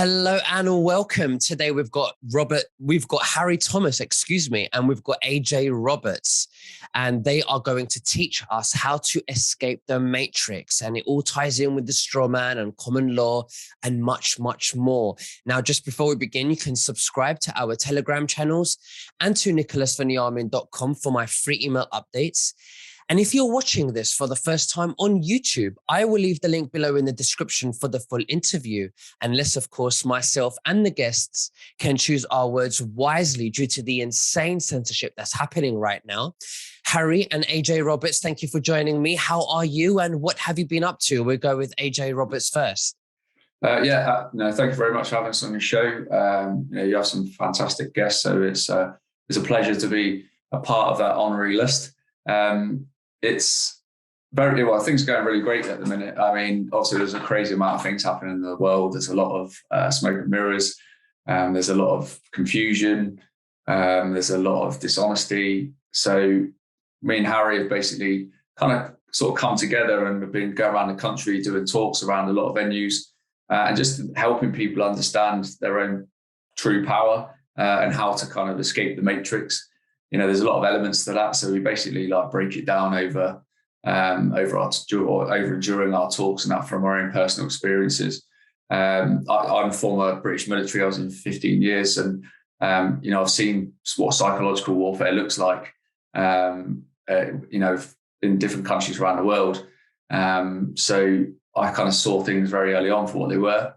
Hello and welcome. Today we've got Harry Thomas, and we've got AJ Roberts, and they are going to teach us how to escape the matrix. And it all ties in with the straw man and common law and much, much more. Now, just before we begin, you can subscribe to our Telegram channels and to nicholasveniamin.com for my free email updates. And if you're watching this for the first time on YouTube, I will leave the link below in the description for the full interview, unless, of course, myself and the guests can choose our words wisely due to the insane censorship that's happening right now. Harry and AJ Roberts, thank you for joining me. How are you and what have you been up to? We'll go with AJ Roberts first. Thank you very much for having us on your show. You have some fantastic guests, so it's a pleasure to be a part of that honorary list. It's very well. Things are going really great at the minute. I mean, obviously, there's a crazy amount of things happening in the world. There's a lot of smoke and mirrors. There's a lot of confusion. There's a lot of dishonesty. So, me and Harry have basically kind of sort of come together and we've been going around the country doing talks around a lot of venues and just helping people understand their own true power and how to kind of escape the matrix. You know, there's a lot of elements to that. So we basically like break it down over during our talks and that from our own personal experiences. I'm a former British military. I was in 15 years and, I've seen what psychological warfare looks like, in different countries around the world. So I kind of saw things very early on for what they were.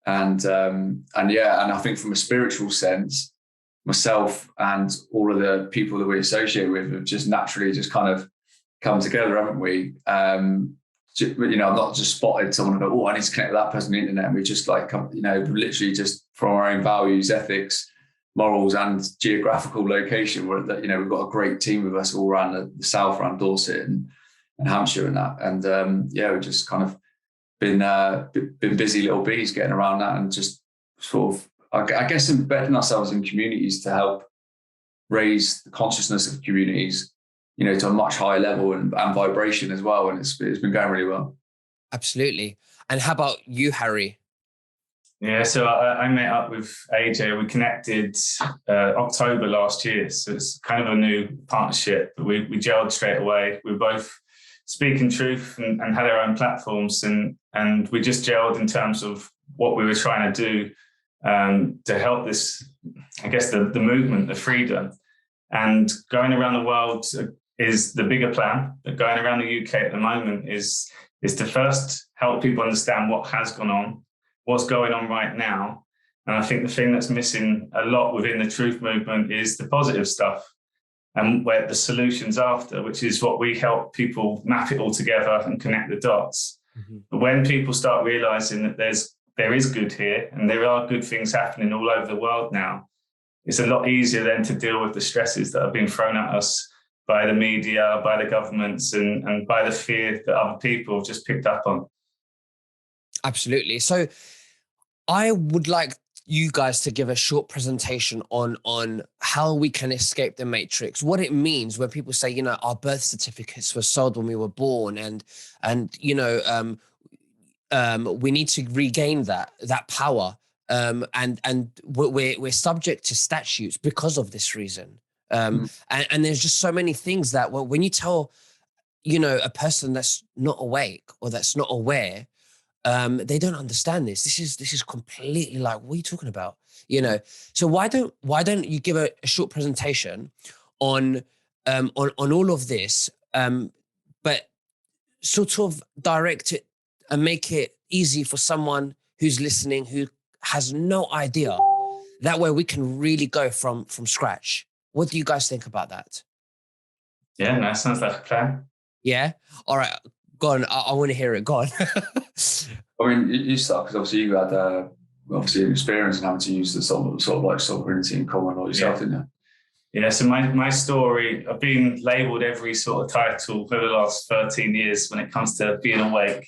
And I think from a spiritual sense, myself and all of the people that we associate with have just naturally just kind of come together, haven't we? I've not just spotted someone and go, oh, I need to connect with that person on the internet. And we just literally just from our own values, ethics, morals and geographical location, we've got a great team of us all around the south, around Dorset and Hampshire and that. And we've just kind of been busy little bees getting around that and just sort of, I guess, embedding ourselves in communities to help raise the consciousness of communities, to a much higher level and vibration as well. And it's been going really well. Absolutely. And how about you, Harry? Yeah, so I met up with AJ. We connected October last year. So it's kind of a new partnership, but we gelled straight away. We were both speaking truth and had our own platforms and we just gelled in terms of what we were trying to do to help this, I guess, the movement, the freedom. And going around the world is the bigger plan. But going around the UK at the moment is to first help people understand what has gone on, what's going on right now. And I think the thing that's missing a lot within the truth movement is the positive stuff and where the solutions after, which is what we help people map it all together and connect the dots. Mm-hmm. But when people start realizing that there is good here and there are good things happening all over the world now, it's a lot easier then to deal with the stresses that have been thrown at us by the media, by the governments and by the fear that other people have just picked up on. Absolutely. So I would like you guys to give a short presentation on how we can escape the matrix, what it means when people say, our birth certificates were sold when we were born and we need to regain that power, and we're subject to statutes because of this reason. And there's just so many things that when you tell, a person that's not awake or that's not aware, they don't understand this. This is completely like, what are you talking about? So why don't you give a short presentation on all of this, but sort of direct it and make it easy for someone who's listening who has no idea. That way we can really go from scratch. What do you guys think about that? Yeah, that sounds like a plan. Yeah? All right, go on. I want to hear it. Go on. I mean, you start because obviously you had an experience in having to use the sort of like sovereignty and common law yourself, didn't you? Yeah, so my story, I've been labelled every sort of title for the last 13 years when it comes to being awake.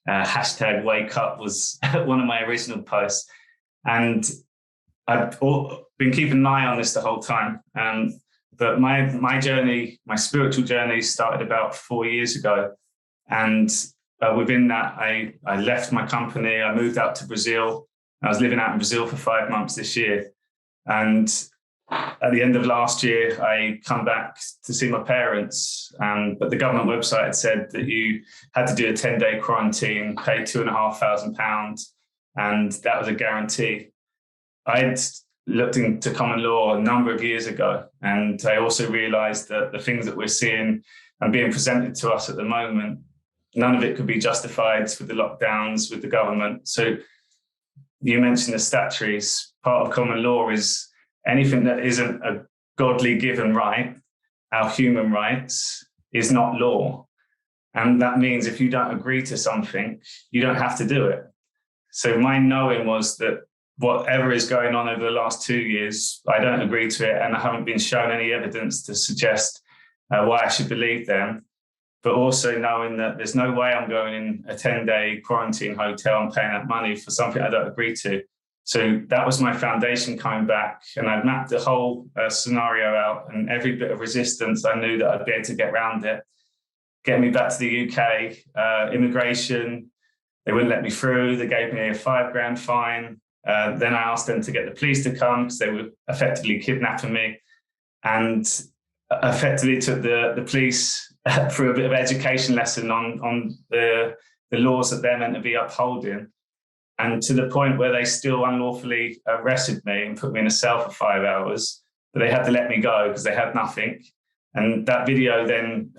Hashtag wake up was one of my original posts. And I've been keeping an eye on this the whole time. But my journey, my spiritual journey started about 4 years ago. And within that, I left my company. I moved out to Brazil. I was living out in Brazil for 5 months this year. And at the end of last year, I come back to see my parents. But the government website had said that you had to do a 10-day quarantine, pay £2,500, and that was a guarantee. I'd looked into common law a number of years ago, and I also realised that the things that we're seeing and being presented to us at the moment, none of it could be justified with the lockdowns, with the government. So you mentioned the statutories. Part of common law is anything that isn't a godly given right, our human rights, is not law. And that means if you don't agree to something, you don't have to do it. So my knowing was that whatever is going on over the last 2 years, I don't agree to it, and I haven't been shown any evidence to suggest why I should believe them. But also knowing that there's no way I'm going in a 10-day quarantine hotel and paying that money for something I don't agree to. So that was my foundation coming back, and I'd mapped the whole scenario out, and every bit of resistance, I knew that I'd be able to get around it. Get me back to the UK, immigration, they wouldn't let me through. They gave me a £5,000 fine. Then I asked them to get the police to come because they were effectively kidnapping me, and effectively took the police through a bit of education lesson on the laws that they're meant to be upholding. And to the point where they still unlawfully arrested me and put me in a cell for 5 hours, but they had to let me go because they had nothing. And that video then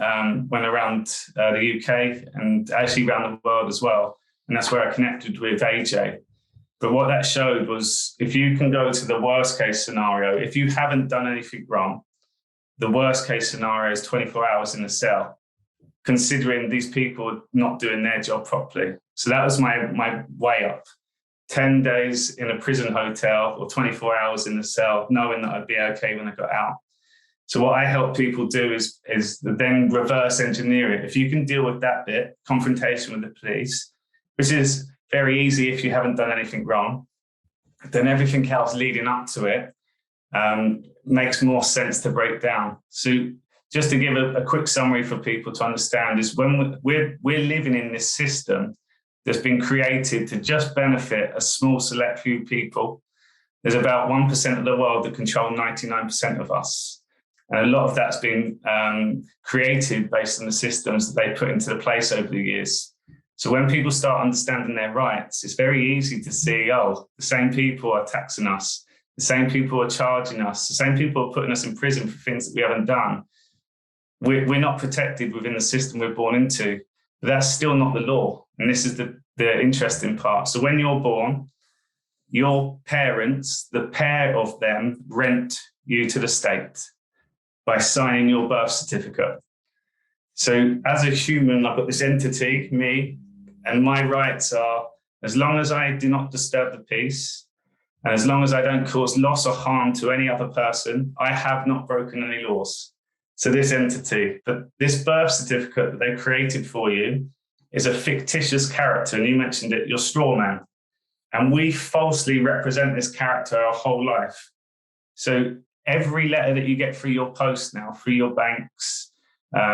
went around the UK and actually around the world as well. And that's where I connected with AJ. But what that showed was if you can go to the worst case scenario, if you haven't done anything wrong, the worst case scenario is 24 hours in a cell, considering these people not doing their job properly. So that was my way up. 10 days in a prison hotel or 24 hours in the cell, knowing that I'd be okay when I got out. So what I help people do is then reverse engineer it. If you can deal with that bit, confrontation with the police, which is very easy if you haven't done anything wrong, then everything else leading up to it makes more sense to break down. So just to give a quick summary for people to understand is when we're living in this system that's been created to just benefit a small select few people. There's about 1% of the world that control 99% of us. And a lot of that's been created based on the systems that they put into place over the years. So when people start understanding their rights, it's very easy to see, oh, the same people are taxing us. The same people are charging us. The same people are putting us in prison for things that we haven't done. We're not protected within the system we're born into. But that's still not the law. And this is the interesting part. So when you're born, your parents, the pair of them, rent you to the state by signing your birth certificate. So as a human, I've got this entity, me, and my rights are, as long as I do not disturb the peace, and as long as I don't cause loss or harm to any other person, I have not broken any laws. So this entity, but this birth certificate that they created for you is a fictitious character. And you mentioned it, your straw man. And we falsely represent this character our whole life. So every letter that you get through your post now, through your banks,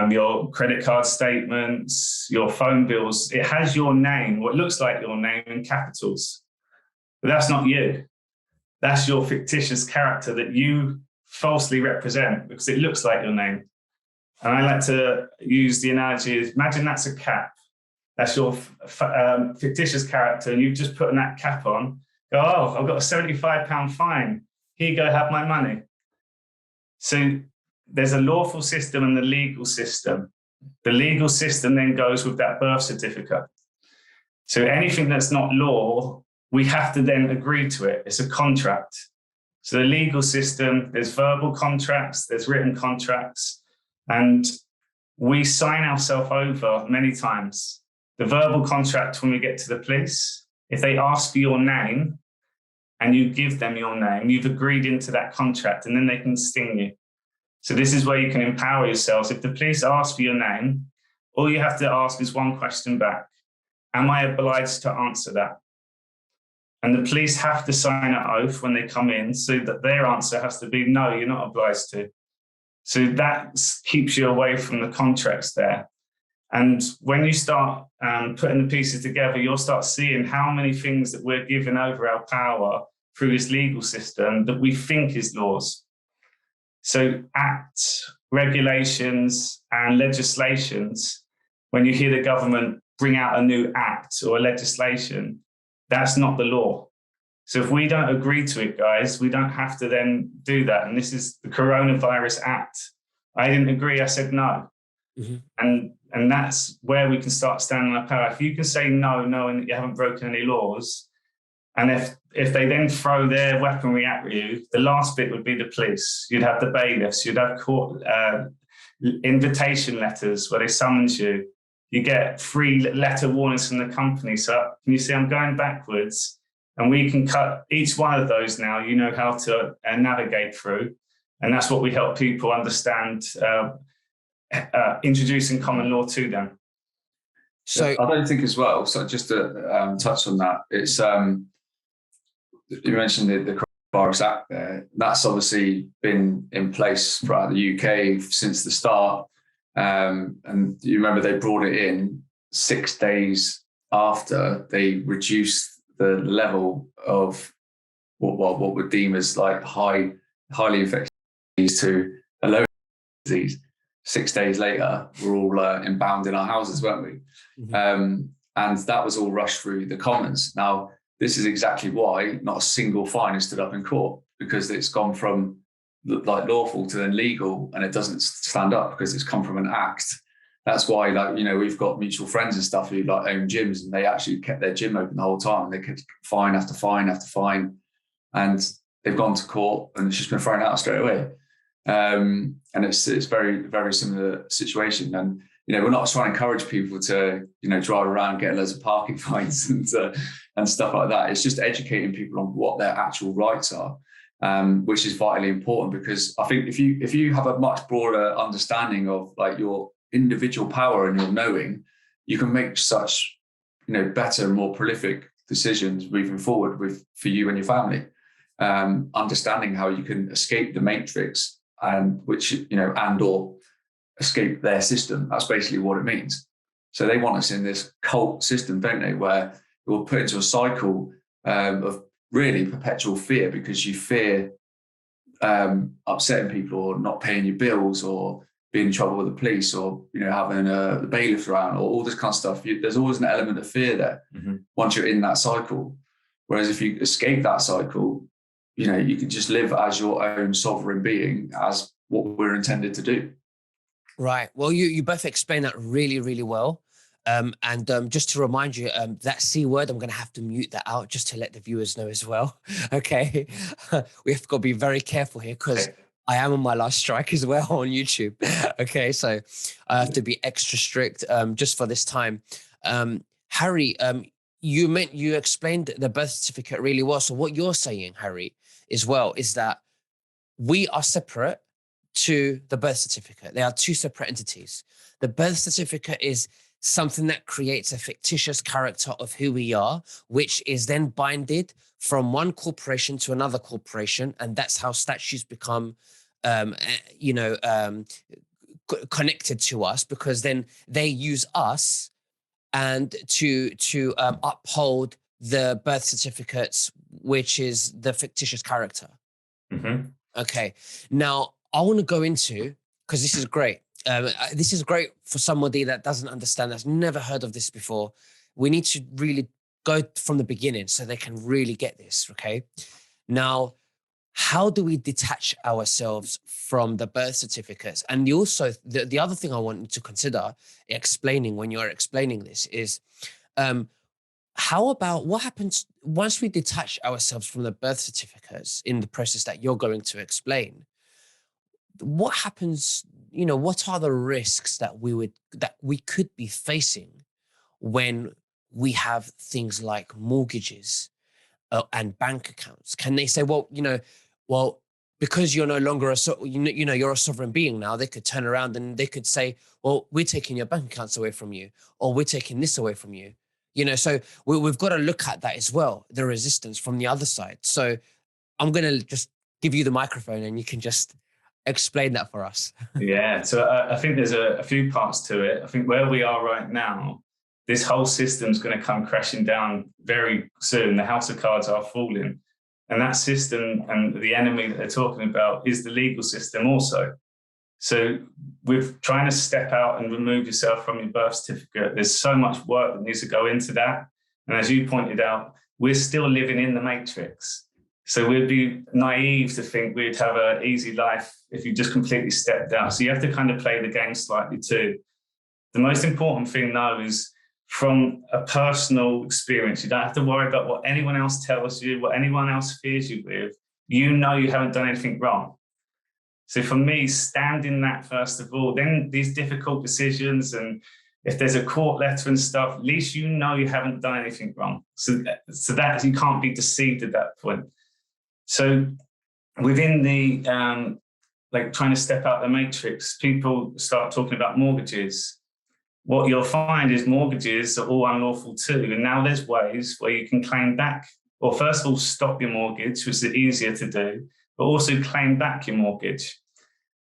your credit card statements, your phone bills, it has your name, what looks like your name in capitals. But that's not you. That's your fictitious character that you falsely represent because it looks like your name. And I like to use the analogy, imagine that's a cap. That's your fictitious character, and you've just put that cap on. Go, oh, I've got a £75 fine. Here you go, have my money. So there's a lawful system and the legal system. The legal system then goes with that birth certificate. So anything that's not law, we have to then agree to it. It's a contract. So the legal system, there's verbal contracts, there's written contracts, and we sign ourselves over many times. The verbal contract, when we get to the police, if they ask for your name and you give them your name, you've agreed into that contract, and then they can sting you. So this is where you can empower yourselves. If the police ask for your name, all you have to ask is one question back. Am I obliged to answer that? And the police have to sign an oath when they come in, so that their answer has to be, no, you're not obliged to. So that keeps you away from the contracts there. And when you start putting the pieces together, you'll start seeing how many things that we're giving over our power through this legal system that we think is laws. So acts, regulations, and legislations, when you hear the government bring out a new act or a legislation, that's not the law. So if we don't agree to it, guys, we don't have to then do that. And this is the Coronavirus Act. I didn't agree, I said no. Mm-hmm. And that's where we can start standing up power. If you can say no, knowing that you haven't broken any laws, and if they then throw their weaponry at you, the last bit would be the police. You'd have the bailiffs, you'd have court invitation letters where they summons you. You get 3 letter warnings from the company. So can you see I'm going backwards? And we can cut each one of those now. You know how to navigate through. And that's what we help people understand, introducing common law to them. So I don't think as well, so just to touch on that, it's you mentioned the Coronavirus Act there. That's obviously been in place throughout the UK since the start. And you remember they brought it in 6 days after they reduced the level of what would deem as like highly infectious disease to a low disease. 6 days later, we're all inbound in our houses, weren't we? Mm-hmm. And that was all rushed through the Commons. Now, this is exactly why not a single fine has stood up in court, because it's gone from like lawful to then legal, and it doesn't stand up because it's come from an act. That's why, like, you know, we've got mutual friends and stuff who like own gyms, and they actually kept their gym open the whole time. And they kept fine after fine after fine, and they've gone to court, and it's just been thrown out straight away. And it's very, very similar situation. And you know, we're not trying to encourage people to, you know, drive around getting loads of parking fines and stuff like that. It's just educating people on what their actual rights are, which is vitally important, because I think if you have a much broader understanding of like your individual power and your knowing, you can make such, you know, better, more prolific decisions moving forward for you and your family. Understanding how you can escape the matrix and or escape their system. That's basically what it means. So they want us in this cult system, don't they, where you're put into a cycle of really perpetual fear, because you fear upsetting people or not paying your bills or being in trouble with the police or, you know, having the bailiff around or all this kind of stuff. There's always an element of fear there once you're in that cycle. Whereas if you escape that cycle, you know, you can just live as your own sovereign being, as what we're intended to do. Right. Well, you both explained that really, really well. And just to remind you, that C word, I'm going to have to mute that out just to let the viewers know as well. Okay. We have got to be very careful here, because I am on my last strike as well on YouTube. Okay. So I have to be extra strict just for this time. Harry, you explained the birth certificate really well. So what you're saying, Harry, as well, is that we are separate to the birth certificate. They are two separate entities. The birth certificate is something that creates a fictitious character of who we are, which is then binded from one corporation to another corporation. And that's how statutes become, connected to us, because then they use us and to uphold the birth certificates, which is the fictitious character. Mm-hmm. Okay. Now, I want to go into, because this is great. This is great for somebody that doesn't understand, that's never heard of this before. We need to really go from the beginning so they can really get this, okay? Now, how do we detach ourselves from the birth certificates? And also, the other thing I want you to consider explaining when you're explaining this is, how about what happens once we detach ourselves from the birth certificates in the process that you're going to explain? What happens, you know, what are the risks that we could be facing when we have things like mortgages and bank accounts? Can they say, well, because you're no longer you're a sovereign being now, they could turn around and they could say, well, we're taking your bank accounts away from you, or we're taking this away from you. You know, so we've got to look at that as well, the resistance from the other side. So I'm going to just give you the microphone and you can just Explain that for us. Yeah, so I think there's a few parts to it. I think where we are right now, this whole system's going to come crashing down very soon. The house of cards are falling. And that system and the enemy that they're talking about is the legal system also. So with trying to step out and remove yourself from your birth certificate, there's so much work that needs to go into that. And as you pointed out, we're still living in the matrix. So we'd be naive to think we'd have an easy life if you just completely stepped out. So you have to kind of play the game slightly too. The most important thing though is from a personal experience, you don't have to worry about what anyone else tells you, what anyone else fears you with. You know you haven't done anything wrong. So for me, stand in that first of all, then these difficult decisions, and if there's a court letter and stuff, at least you know you haven't done anything wrong. So that you can't be deceived at that point. So within the trying to step out the matrix, people start talking about mortgages. What you'll find is mortgages are all unlawful too. And now there's ways where you can claim back, or first of all, stop your mortgage, which is easier to do, but also claim back your mortgage.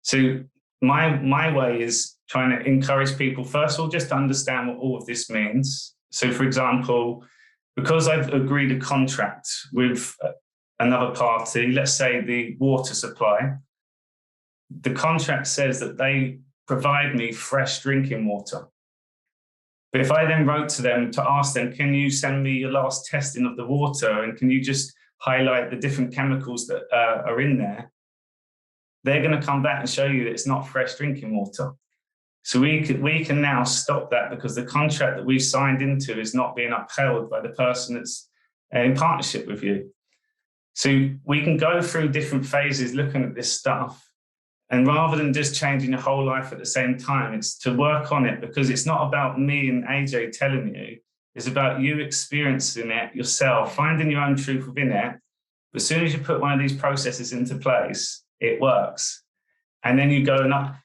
So my way is trying to encourage people, first of all, just to understand what all of this means. So for example, because I've agreed a contract with another party, let's say the water supply, the contract says that they provide me fresh drinking water. But if I then wrote to them to ask them, can you send me your last testing of the water, and can you just highlight the different chemicals that are in there, they're going to come back and show you that it's not fresh drinking water. So we can now stop that because the contract that we've signed into is not being upheld by the person that's in partnership with you. So we can go through different phases looking at this stuff. And rather than just changing your whole life at the same time, it's to work on it, because it's not about me and AJ telling you. It's about you experiencing it yourself, finding your own truth within it. But as soon as you put one of these processes into place, it works. And then you go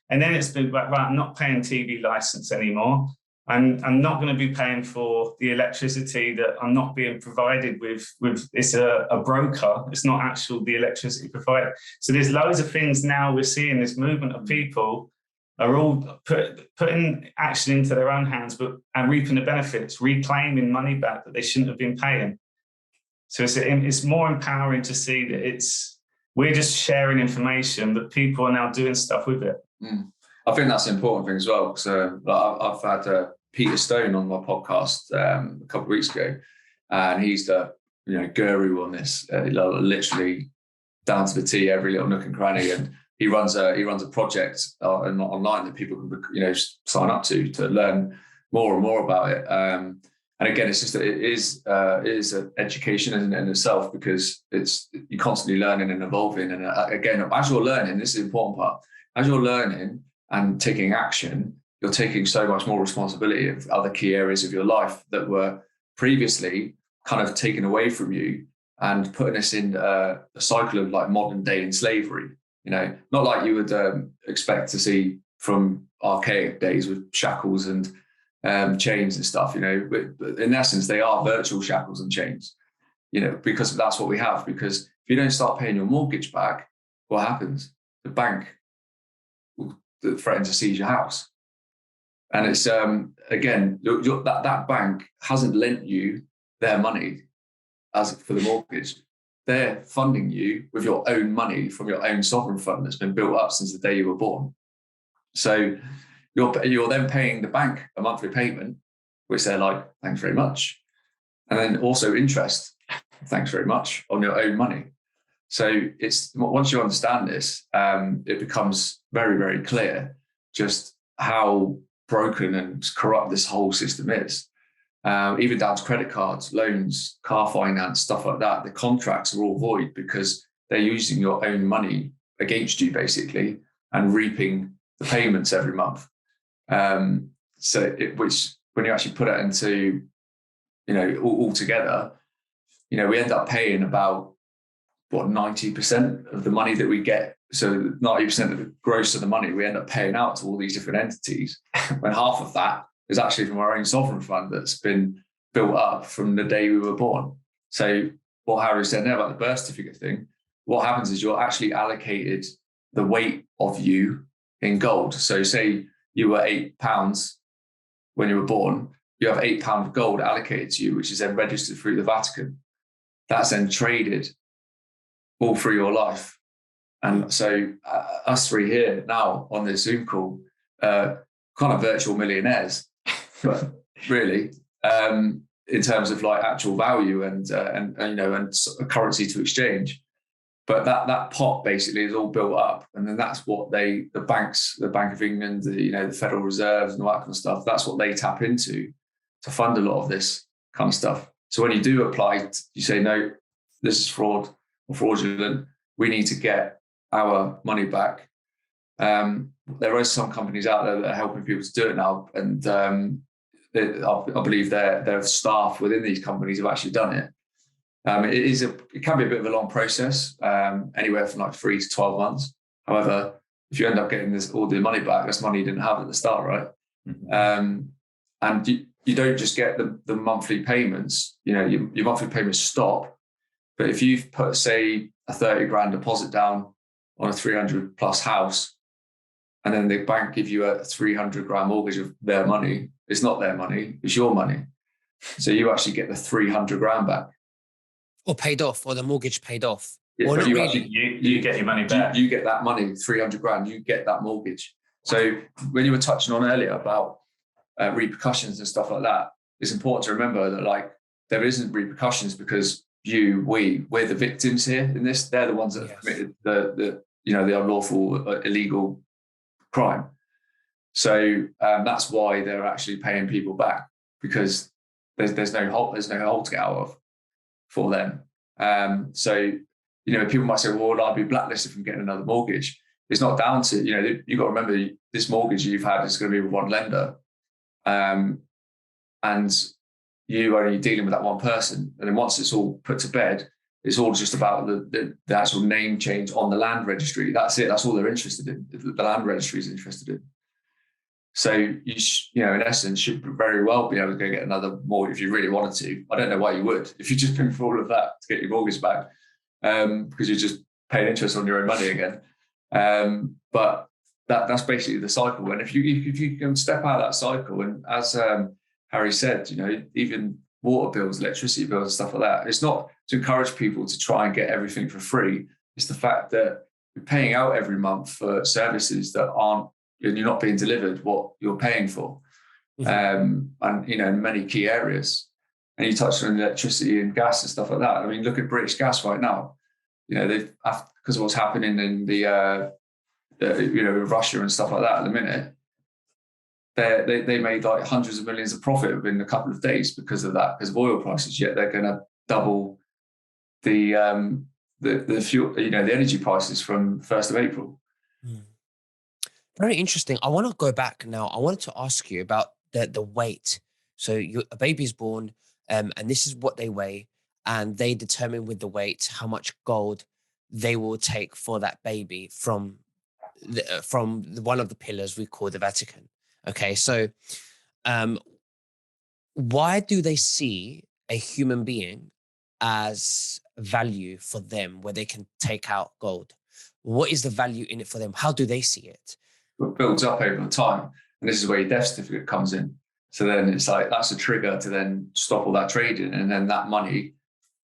and then it's been like, right, I'm not paying TV license anymore. I'm not going to be paying for the electricity that I'm not being provided with. It's a broker. It's not actual the electricity provider. So there's loads of things now we're seeing this movement of people are all putting action into their own hands, and reaping the benefits, reclaiming money back that they shouldn't have been paying. So it's more empowering to see that we're just sharing information, but people are now doing stuff with it. Mm. I think that's an important thing as well, because I've had Peter Stone on my podcast a couple of weeks ago, and he's the guru on this, literally down to the T, every little nook and cranny, and he runs a project online that people can sign up to learn more and more about it. And again, it's just it is an education in itself, because you're constantly learning and evolving. And again, as you're learning, this is the important part. As you're learning and taking action, you're taking so much more responsibility of other key areas of your life that were previously kind of taken away from you, and putting us in a cycle of like modern day slavery. Not like you would expect to see from archaic days with shackles and chains and stuff. But in essence, they are virtual shackles and chains. Because that's what we have. Because if you don't start paying your mortgage back, what happens? The bank will threaten to seize your house. And it's, again, that bank hasn't lent you their money as for the mortgage. They're funding you with your own money from your own sovereign fund that's been built up since the day you were born. So you're then paying the bank a monthly payment, which they're like, thanks very much. And then also interest, thanks very much, on your own money. So once you understand this, it becomes very, very clear just how broken and corrupt this whole system is. Even down to credit cards, loans, car finance, stuff like that. The contracts are all void because they're using your own money against you, basically, and reaping the payments every month. Which when you actually put it into, all together, we end up paying about 90% of the money that we get. So 90% of the gross of the money we end up paying out to all these different entities, when half of that is actually from our own sovereign fund that's been built up from the day we were born. So what Harry said there about the birth certificate thing, what happens is you're actually allocated the weight of you in gold. So say you were £8 when you were born, you have £8 of gold allocated to you, which is then registered through the Vatican. That's then traded all through your life. And so us three here now on this Zoom call, kind of virtual millionaires, but really, in terms of like actual value and a currency to exchange. But that pot basically is all built up, and then that's what the banks, the Bank of England, the Federal Reserves and all that kind of stuff. That's what they tap into to fund a lot of this kind of stuff. So when you do apply, you say no, this is fraud or fraudulent. We need to get our money back. There are some companies out there that are helping people to do it now, and I believe their staff within these companies have actually done it. It can be a bit of a long process, anywhere from like 3 to 12 months. However, if you end up getting all the money back, that's money you didn't have at the start, right? Mm-hmm. And you don't just get the monthly payments. Your monthly payments stop. But if you've put, say, a 30 grand deposit down on a 300 plus house, and then the bank give you a 300 grand mortgage of their money, it's not their money, it's your money. So you actually get the 300 grand back. Or paid off, or the mortgage paid off. Yeah, or but not you, really. Actually, you get your money back. You get that money, 300 grand, you get that mortgage. So when you were touching on earlier about repercussions and stuff like that, it's important to remember that like there isn't repercussions because we're the victims here in this. They're the ones that have committed the unlawful, illegal crime. So that's why they're actually paying people back, because there's no hole to get out of for them. So people might say, well, would I be blacklisted from getting another mortgage? It's not down to, you've got to remember this mortgage you've had is going to be with one lender. And you only dealing with that one person. And then once it's all put to bed, it's all just about the actual name change on the land registry. That's it. That's all they're interested in. The land registry is interested in. So you in essence, should very well be able to go get another mortgage if you really wanted to. I don't know why you would, if you just pay for all of that to get your mortgage back, because you're just paying interest on your own money again. But that's basically the cycle. And if you can step out of that cycle, and as Harry said, even water bills, electricity bills, and stuff like that, it's not to encourage people to try and get everything for free. It's the fact that you're paying out every month for services that aren't, and you're not being delivered what you're paying for. Mm-hmm. And in many key areas. And you touched on electricity and gas and stuff like that. I mean, look at British Gas right now. They've, because of what's happening in Russia and stuff like that at the minute, they made like hundreds of millions of profit within a couple of days because of that, because of oil prices. Yet they're going to double the fuel, the energy prices from 1st of April. Mm. Very interesting. I want to go back now. I wanted to ask you about the weight. So a baby's born, and this is what they weigh, and they determine with the weight how much gold they will take for that baby from one of the pillars we call the Vatican. Okay, so why do they see a human being as value for them where they can take out gold? What is the value in it for them? How do they see it? It builds up over time. And this is where your death certificate comes in. So then it's like, that's a trigger to then stop all that trading. And then that money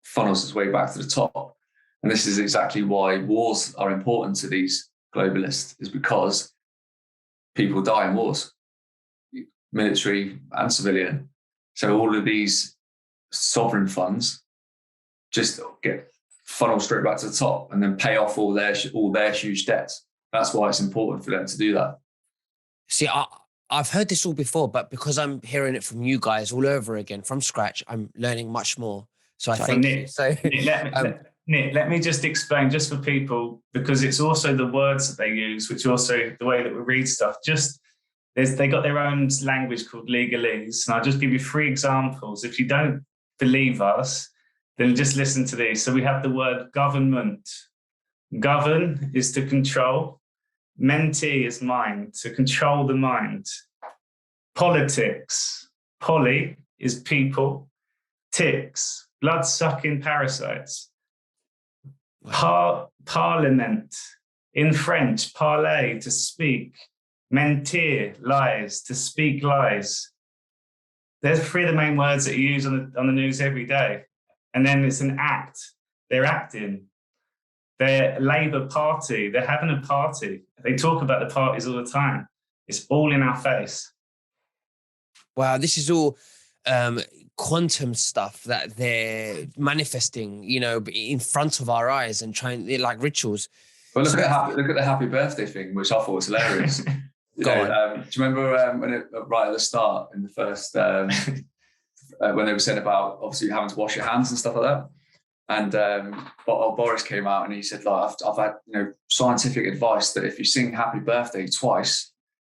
funnels its way back to the top. And this is exactly why wars are important to these globalists, is because people die in wars, military and civilian. So all of these sovereign funds just get funneled straight back to the top and then pay off all their huge debts. That's why it's important for them to do that. See, I've heard this all before, but because I'm hearing it from you guys all over again from scratch, I'm learning much more. So I think Nick, let me just explain, just for people, because it's also the words that they use, which also the way that we read stuff. They got their own language called legalese, and I'll just give you 3 examples. If you don't believe us, then just listen to these. So we have the word government. Govern is to control. Menti is mind, to control the mind. Politics. Poly is people. Ticks, blood-sucking parasites. Parliament In French, parler, to speak. Mentir, lies, to speak lies. There's 3 of the main words that you use on the news every day. And then it's an act. They're acting. They're Labour Party. They're having a party. They talk about the parties all the time. It's all in our face. Wow, this is all quantum stuff that they're manifesting, in front of our eyes and trying, like rituals. Well, look at the happy birthday thing, which I thought was hilarious. Do you remember when right at the start in the first when they were saying about obviously having to wash your hands and stuff like that, and Boris came out and he said, like, I've had scientific advice that if you sing happy birthday twice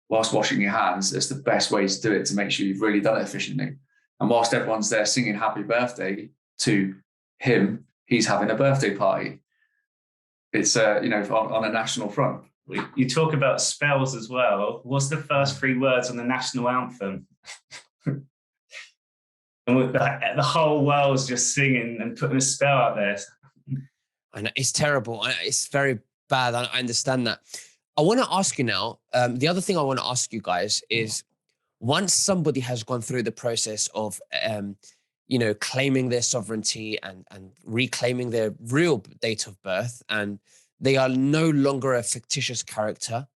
whilst washing your hands, that's the best way to do it to make sure you've really done it efficiently. And whilst everyone's there singing happy birthday to him, he's having a birthday party. It's on a national front. You talk about spells as well. What's the first 3 words on the national anthem? And the whole world's just singing and putting a spell out there. I know, it's terrible. It's very bad. I understand that. I want to ask you now, the other thing I want to ask you guys is, once somebody has gone through the process of, claiming their sovereignty and reclaiming their real date of birth, and they are no longer a fictitious character,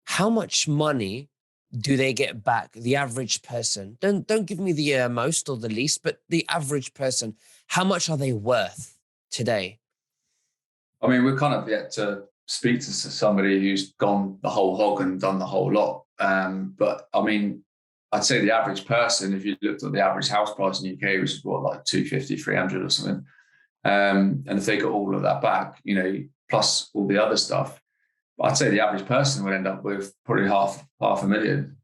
how much money do they get back? The average person, don't give me the most or the least, but the average person, how much are they worth today? I mean, we're kind of yet to speak to somebody who's gone the whole hog and done the whole lot. But I mean, I'd say the average person, if you looked at the average house price in the UK, which is like 250, 300 or something. And if they got all of that back, plus all the other stuff, I'd say the average person would end up with probably half a million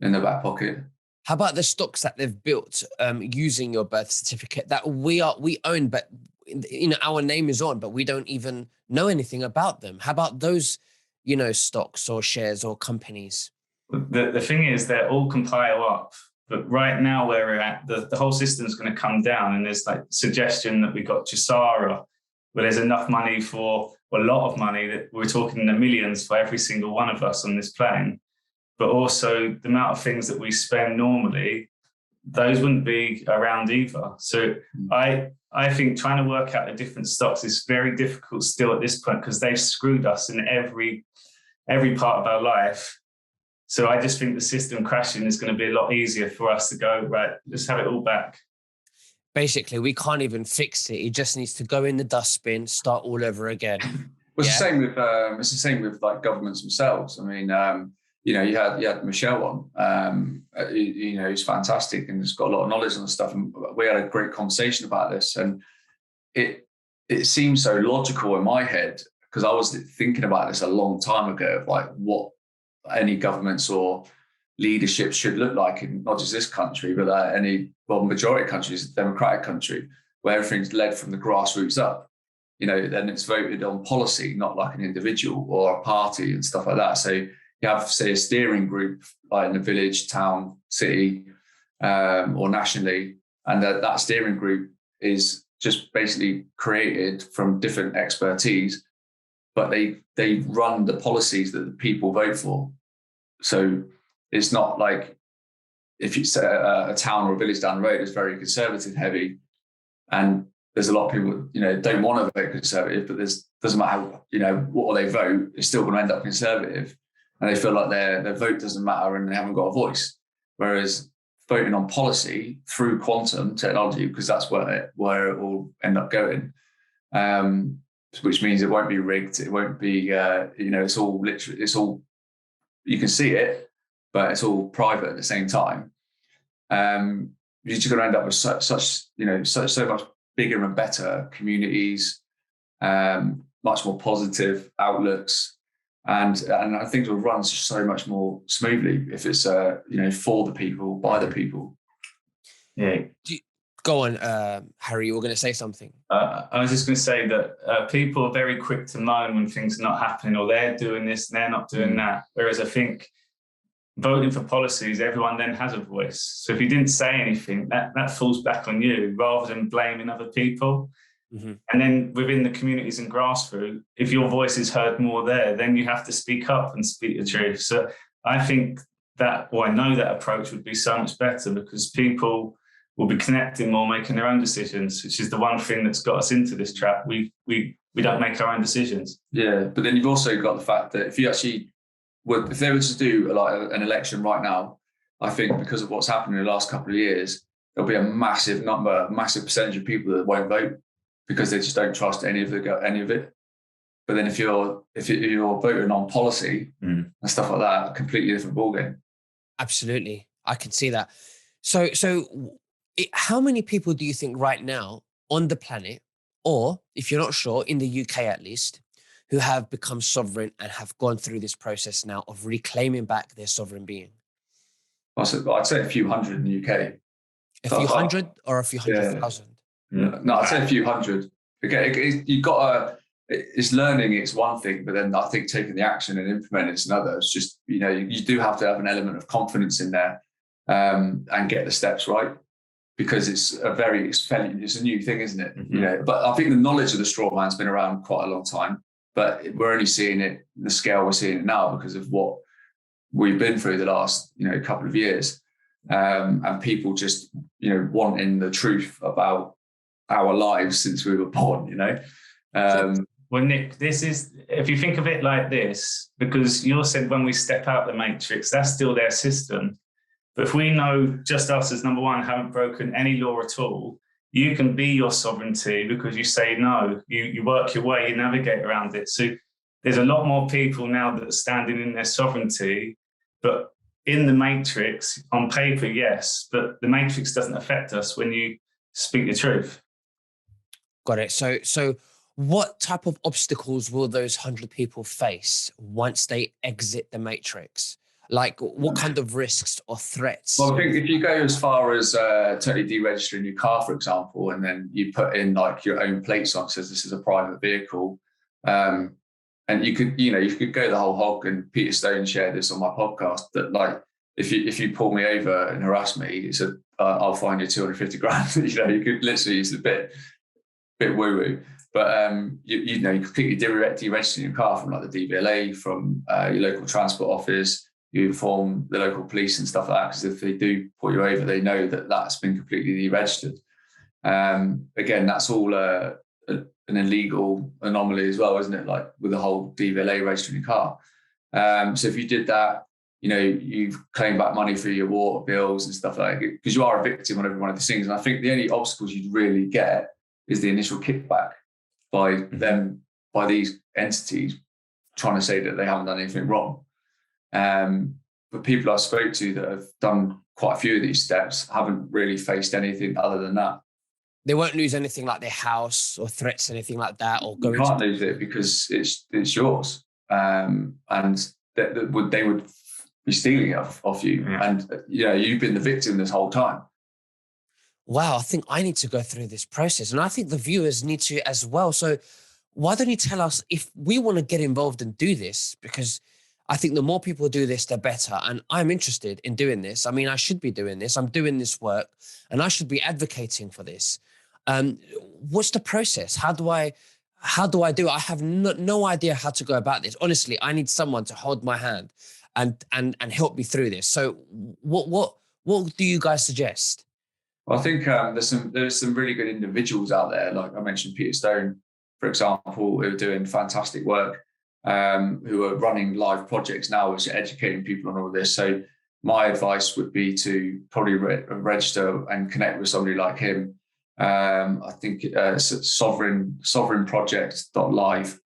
in their back pocket. How about the stocks that they've built using your birth certificate that we own, but our name is on, but we don't even know anything about them? How about those, stocks or shares or companies? The thing is, they're all compile up. But right now where we're at, the whole system's going to come down, and there's like suggestion that we got Chisara, where there's enough money for a lot of money that we're talking in the millions for every single one of us on this plane. But also the amount of things that we spend normally, those wouldn't be around either. So I think trying to work out the different stocks is very difficult still at this point, because they've screwed us in every part of our life. So I just think the system crashing is going to be a lot easier for us to go, right, let's have it all back. Basically, we can't even fix it. It just needs to go in the dustbin, start all over again. Well, it's the same with like governments themselves. I mean, you had Michelle on. He's fantastic and has got a lot of knowledge on the stuff. And we had a great conversation about this, and it seems so logical in my head, because I was thinking about this a long time ago of like what any governments or leadership should look like in not just this country, but majority of countries, a democratic country, where everything's led from the grassroots up. Then it's voted on policy, not like an individual or a party and stuff like that. So you have, say, a steering group like in a village, town, city, or nationally, and that steering group is just basically created from different expertise, but they run the policies that the people vote for. So it's not like if you say a town or a village down the road is very conservative heavy, and there's a lot of people, don't want to vote conservative, but doesn't matter, what they vote, it's still going to end up conservative. And they feel like their vote doesn't matter and they haven't got a voice. Whereas voting on policy through quantum technology, because that's where it will end up going, which means it won't be rigged. It won't be, it's all literally, you can see it, but it's all private at the same time. You're just going to end up with so much bigger and better communities, much more positive outlooks, and I think it will run so much more smoothly if it's for the people, by the people. Yeah. Go on, Harry. You were going to say something. I was just going to say that people are very quick to moan when things are not happening, or they're doing this and they're not doing that. Whereas I think voting for policies, everyone then has a voice. So if you didn't say anything, that falls back on you rather than blaming other people. Mhm. And then within the communities and grassroots, if your voice is heard more there, then you have to speak up and speak the truth. So I think that, or I know that approach would be so much better, because people will be connecting more, making their own decisions, which is the one thing that's got us into this trap. We don't make our own decisions. Yeah, but then you've also got the fact that if you actually would, if they were to do like an election right now, I think because of what's happened in the last couple of years, there'll be a massive percentage of people that won't vote because they just don't trust any of it. But then if you're voting on policy and stuff like that, a completely different ballgame. Absolutely. I can see that. How many people do you think right now on the planet, or if you're not sure, in the UK at least, who have become sovereign and have gone through this process now of reclaiming back their sovereign being? I'd say a few hundred in the UK. A few hundred or a few hundred thousand? No, I'd say a few hundred. Okay, you've got it's learning, it's one thing, but then I think taking the action and implementing it's another. It's just, you do have to have an element of confidence in there, and get the steps right, because it's a new thing, isn't it? Mm-hmm. But I think the knowledge of the straw man's been around quite a long time, but we're only seeing it, the scale we're seeing it now because of what we've been through the last, couple of years, and people just, wanting the truth about our lives since we were born, Well, Nick, this is, if you think of it like this, because you said when we step out the matrix, that's still their system. But if we know just us as number one haven't broken any law at all, you can be your sovereignty because you say no, you work your way, you navigate around it. So there's a lot more people now that are standing in their sovereignty, but in the matrix, on paper, yes, but the matrix doesn't affect us when you speak the truth. Got it. So what type of obstacles will those 100 people face once they exit the matrix? Like, what kind of risks or threats? Well, I think if you go as far as totally deregistering your car, for example, and then you put in like your own plates on, says this is a private vehicle, and you could go the whole hog. And Peter Stone shared this on my podcast that like if you pull me over and harass me, it's I'll fine you 250 grand. You could literally, it's a bit woo woo. But you completely deregister your car from like the DVLA, from your local transport office. You inform the local police and stuff like that, because if they do pull you over, they know that that's been completely deregistered. Again, that's all an illegal anomaly as well, isn't it? Like with the whole DVLA registering your car. So if you did that, you've claimed back money for your water bills and stuff like that, because you are a victim on every one of these things. And I think the only obstacles you'd really get is the initial kickback by these entities trying to say that they haven't done anything wrong. But people I spoke to that have done quite a few of these steps haven't really faced anything other than that. They won't lose anything like their house or threats, anything like that, or you can't lose it because it's yours, and they would be stealing it off you, and you've been the victim this whole time. Wow, I think I need to go through this process, and I think the viewers need to as well. So why don't you tell us if we want to get involved and do this? Because I think the more people do this, the better. And I'm interested in doing this. I mean, I should be doing this. I'm doing this work and I should be advocating for this. What's the process? How do I do it? I have no idea how to go about this. Honestly, I need someone to hold my hand and help me through this. So what do you guys suggest? Well, I think there's some really good individuals out there. Like I mentioned, Peter Stone, for example, who are doing fantastic work. Who are running live projects now, which are educating people on all of this. So my advice would be to probably register and connect with somebody like him. I think sovereignproject.live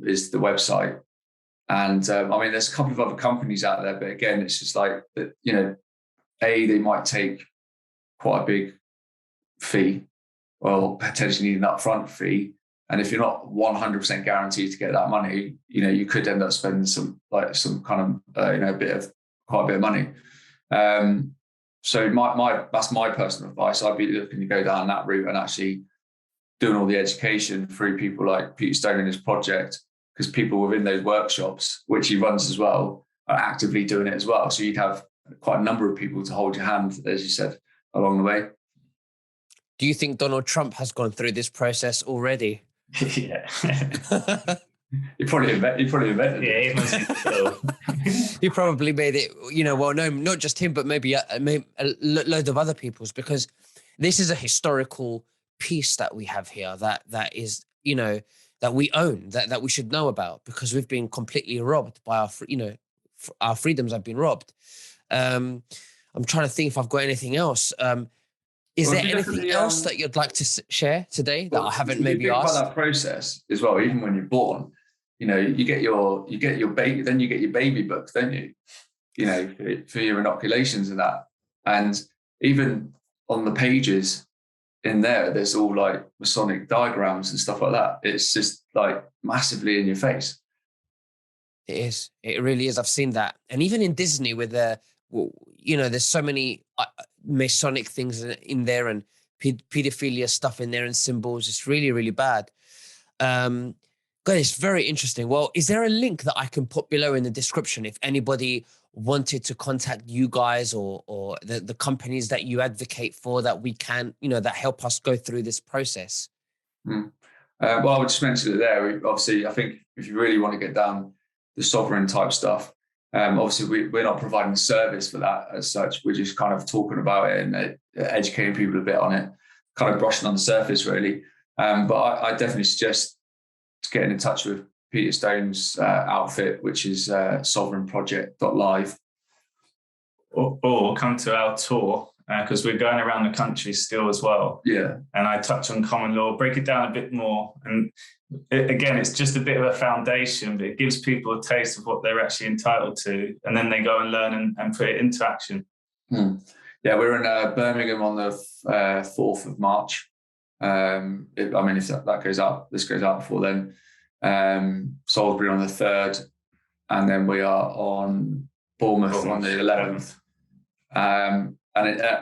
is the website. And there's a couple of other companies out there, but again, it's just like, they might take quite a big fee, or potentially need an upfront fee. And if you're not 100% guaranteed to get that money, you could end up spending quite a bit of money. So that's my personal advice. I'd be looking to go down that route and actually doing all the education through people like Peter Stone and his project, because people within those workshops, which he runs as well, are actively doing it as well. So you'd have quite a number of people to hold your hand, as you said, along the way. Do you think Donald Trump has gone through this process already? Yeah. He probably invented Yeah, it. he must be cool. He probably made it, well, no, not just him, but maybe a load of other people's, because this is a historical piece that we have here that is, that we own, that we should know about, because we've been completely robbed by our freedoms have been robbed. I'm trying to think if I've got anything else. Is there anything else that you'd like to share today that I haven't maybe asked? About that process as well, even when you're born, you get your baby, then you get your baby book, don't you? For your inoculations and that. And even on the pages in there's all like Masonic diagrams and stuff like that. It's just like massively in your face. It is. It really is. I've seen that. And even in Disney with there's so many Masonic things in there, and pedophilia stuff in there, and symbols. It's really, really bad. God, it's very interesting. Well, is there a link that I can put below in the description if anybody wanted to contact you guys or the companies that you advocate for, that we can, that help us go through this process? Well, I would just mention it there. Obviously, I think if you really want to get down the sovereign type stuff, obviously we're not providing service for that as such. We're just kind of talking about it and educating people a bit on it, kind of brushing on the surface really. But I definitely suggest getting in touch with Peter Stone's outfit, which is sovereignproject.live. Or come to our tour, because we're going around the country still as well. Yeah. And I touch on common law, break it down a bit more. And again, it's just a bit of a foundation, but it gives people a taste of what they're actually entitled to. And then they go and learn and put it into action. Yeah, we're in Birmingham on the 4th of March. If that goes out, this goes out before then. Salisbury on the 3rd. And then we are on Bournemouth on the 11th. And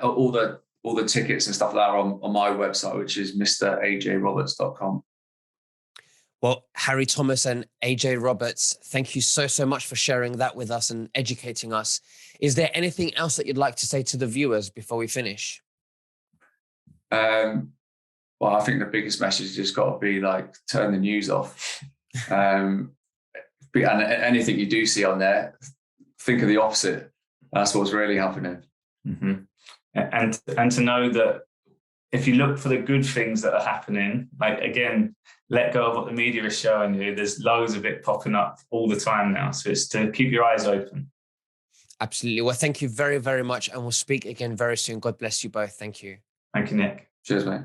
all the tickets and stuff like that are on my website, which is mrajroberts.com. Well, Harry Thomas and AJ Roberts, thank you so much for sharing that with us and educating us. Is there anything else that you'd like to say to the viewers before we finish? Well, I think the biggest message has just got to be like, turn the news off. And anything you do see on there, think of the opposite. That's what's really happening. Mm-hmm. And to know that if you look for the good things that are happening, like, again, let go of what the media is showing you. There's loads of it popping up all the time now. So it's to keep your eyes open. Absolutely. Well, thank you very, very much. And we'll speak again very soon. God bless you both. Thank you. Thank you, Nick. Cheers, mate.